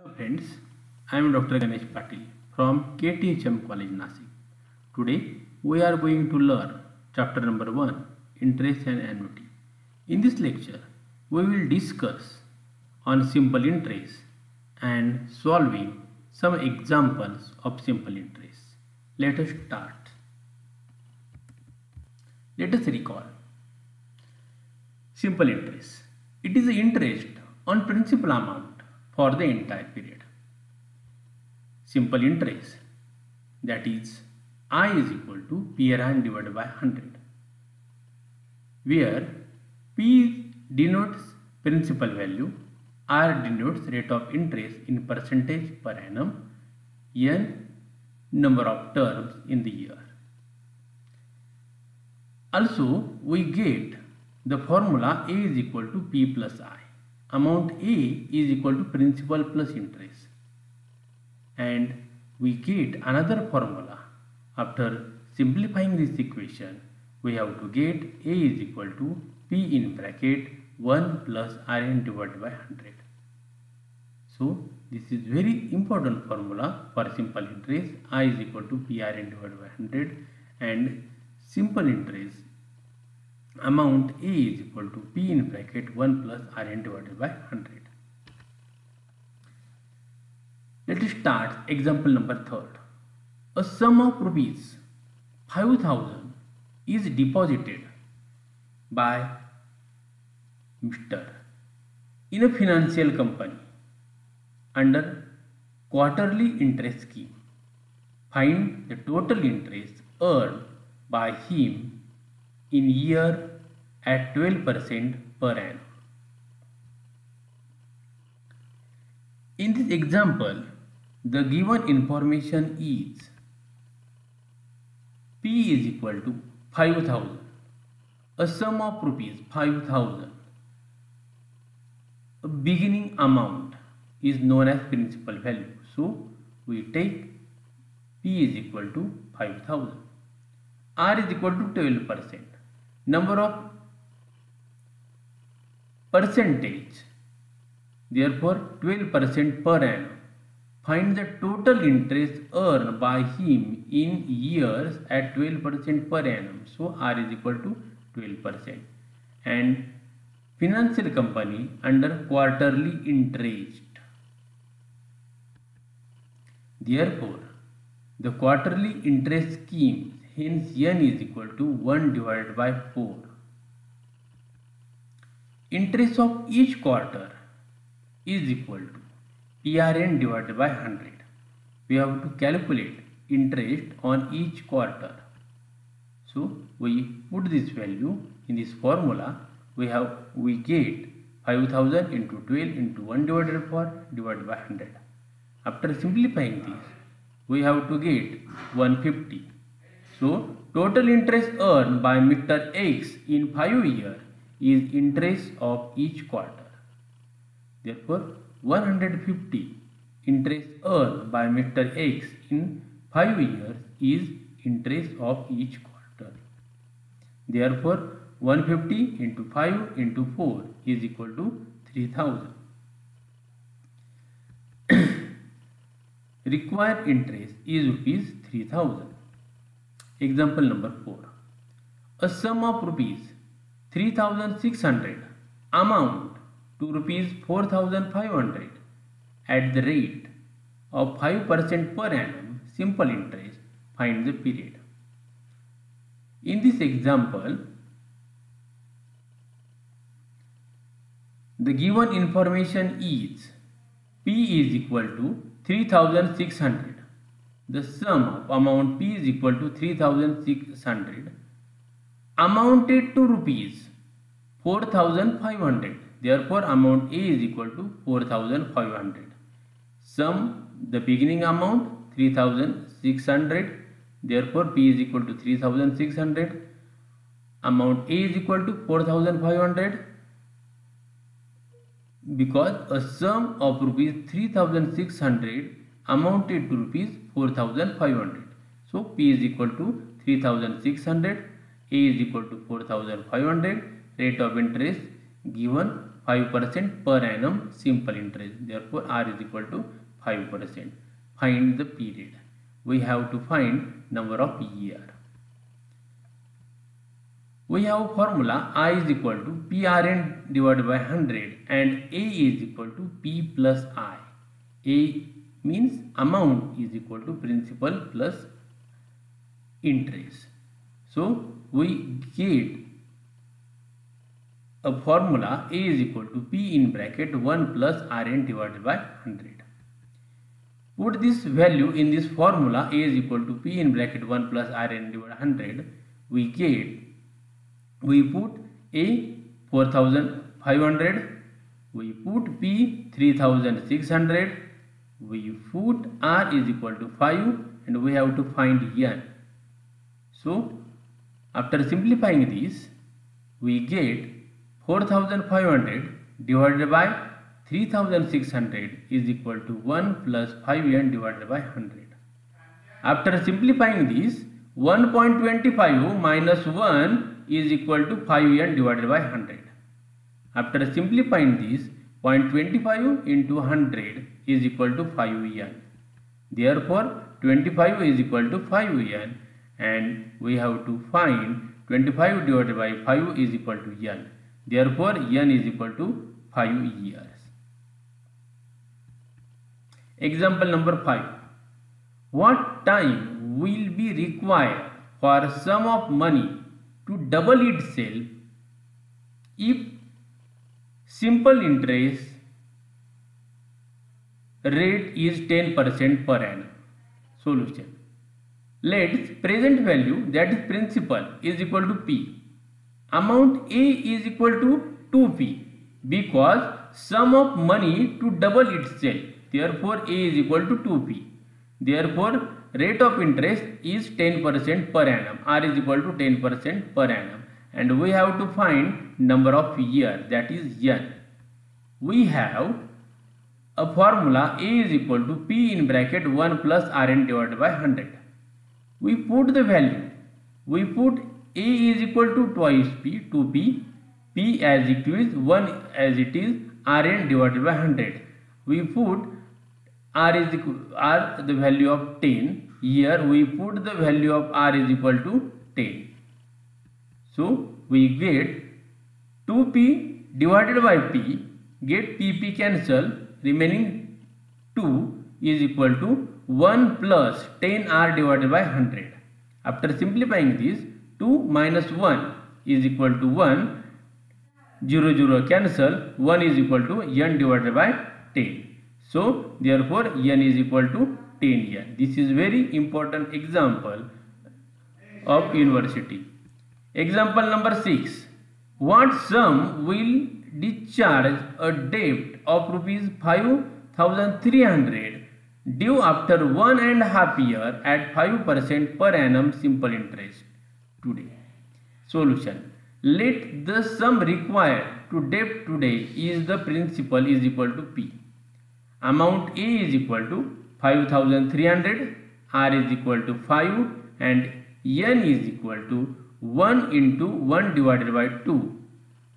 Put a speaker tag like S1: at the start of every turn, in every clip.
S1: Hello friends, I am Dr. Ganesh Patil from KTHM College Nasik. Today we are going to learn chapter number 1, Interest and Annuity. In this lecture we will discuss on simple interest and solving some examples of simple interest. Let us start. Let us recall. Simple interest. It is the interest on principal amount for the entire period. Simple interest, that is I is equal to PRN divided by 100, where P denotes principal value, R denotes rate of interest in percentage per annum, N number of terms in the year. Also, we get the formula A is equal to P plus I. Amount A is equal to principal plus interest, and we get another formula. After simplifying this equation, we have to get A is equal to P in bracket 1 plus Rn divided by 100. So this is very important formula for simple interest. I is equal to PRn divided by 100, and simple interest amount A is equal to P in bracket 1 plus Rn divided by 100. Let us start example number 3rd. A sum of rupees 5,000 is deposited by Mr. in a financial company under quarterly interest scheme. Find the total interest earned by him in year at 12% per annum. In this example, the given information is P is equal to 5,000, a sum of rupees 5,000. A beginning amount is known as principal value. So we take P is equal to 5,000. R is equal to 12%. Number of percentage, therefore 12% per annum. Find the total interest earned by him in years at 12% per annum. So R is equal to 12%. And financial company under quarterly interest. Therefore, the quarterly interest scheme, hence N is equal to 1 divided by 4. Interest of each quarter is equal to PRN divided by 100. We have to calculate interest on each quarter. So we put this value in this formula. We get 5,000 into 12 into 1 divided by 4 divided by 100. After simplifying this, we have to get 150. So total interest earned by Mr. X in 5 years is interest of each quarter. Therefore 150 interest earned by Mr. X in 5 years is interest of each quarter. Therefore 150 into 5 into 4 is equal to 3,000. Required interest is rupees 3,000. Example number 4. A sum of rupees 3,600 amount to rupees 4,500 at the rate of 5% per annum simple interest. Find the period. In this example, the given information is P is equal to 3,600. The sum of amount P is equal to 3,600 amounted to rupees 4,500. Therefore amount A is equal to 4,500. Sum the beginning amount 3,600. Therefore P is equal to 3,600. Amount A is equal to 4,500, because a sum of rupees 3,600 amounted to rupees 4,500. So P is equal to 3,600, A is equal to 4,500, rate of interest given 5% per annum simple interest. Therefore, R is equal to 5%. Find the period. We have to find number of year. We have a formula I is equal to PRN divided by 100 and A is equal to P plus I. A means amount is equal to principal plus interest. So we get a formula A is equal to P in bracket 1 plus Rn divided by 100. Put this value in this formula A is equal to P in bracket 1 plus Rn divided by 100. We put A 4500, we put P 3600, we put R is equal to 5 and we have to find N. So after simplifying this, we get 4500 divided by 3600 is equal to 1 plus 5n divided by 100. After simplifying this, 1.25 minus 1 is equal to 5n divided by 100. After simplifying this, 0.25 into 100 is equal to 5n. Therefore, 25 is equal to 5n and we have to find 25 divided by 5 is equal to n. Therefore, n is equal to 5 years. Example number 5. What time will be required for a sum of money to double itself if simple interest rate is 10% per annum? Solution. Let present value, that is principal, is equal to P. Amount A is equal to 2P because sum of money to double itself. Therefore, A is equal to 2P. Therefore, rate of interest is 10% per annum. R is equal to 10% per annum. And we have to find number of years, that is N. We have a formula A is equal to P in bracket 1 plus Rn divided by 100. We put the value. We put A is equal to twice P, 2P, P as it is, 1 as it is, Rn divided by 100. We put R is equal, R the value of 10. Here we put the value of R is equal to 10. So we get 2P divided by P, get PP cancel, remaining 2 is equal to 1 plus 10R divided by 100. After simplifying this, 2 minus 1 is equal to 1, 0 0 cancel, 1 is equal to n divided by 10. So therefore n is equal to 10n. This is very important example of university. Example number 6. What sum will discharge a debt of rupees 5,300 due after 1.5 years at 5% per annum simple interest today? Solution. Let the sum required to debt today is the principal is equal to P. Amount A is equal to 5,300, R is equal to 5 and N is equal to 1 into 1 divided by 2.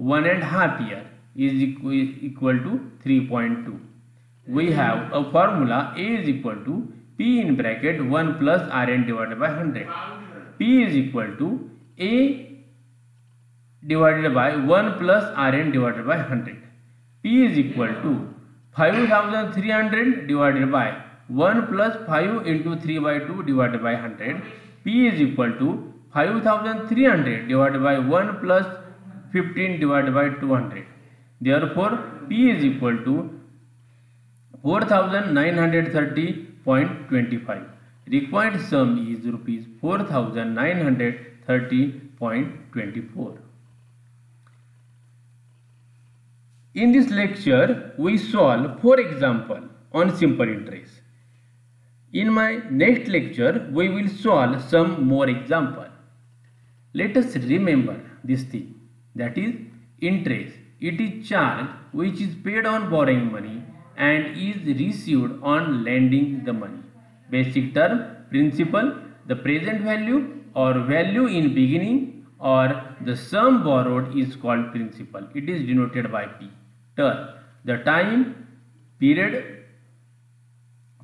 S1: 1.5 year is equal to 3.2. We have a formula A is equal to P in bracket 1 plus Rn divided by 100. P is equal to A divided by 1 plus Rn divided by 100. P is equal to 5,300 divided by 1 plus 5 into 3 by 2 divided by 100. P is equal to 5,300 divided by 1 plus 15 divided by 200. Therefore, P is equal to 4,930.25. Required sum is rupees 4,930.24. In this lecture, we solve 4 examples on simple interest. In my next lecture, we will solve some more examples. Let us remember this thing, that is interest. It is charge which is paid on borrowing money and is received on lending the money. Basic term, principal, the present value or value in beginning or the sum borrowed is called principal. It is denoted by P. term. The time period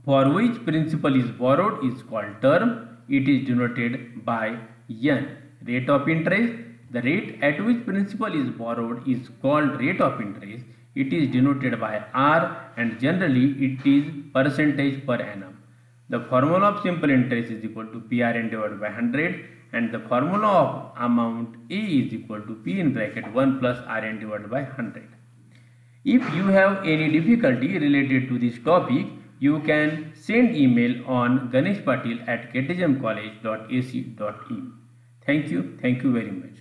S1: for which principal is borrowed is called term. It is denoted by N. Rate of interest. The rate at which principal is borrowed is called rate of interest. It is denoted by R, and generally it is percentage per annum. The formula of simple interest is equal to PRN divided by 100, and the formula of amount A is equal to P in bracket 1 plus RN divided by 100. If you have any difficulty related to this topic, you can send email on ganeshpatil@catechismcollege.ac.in. Thank you very much.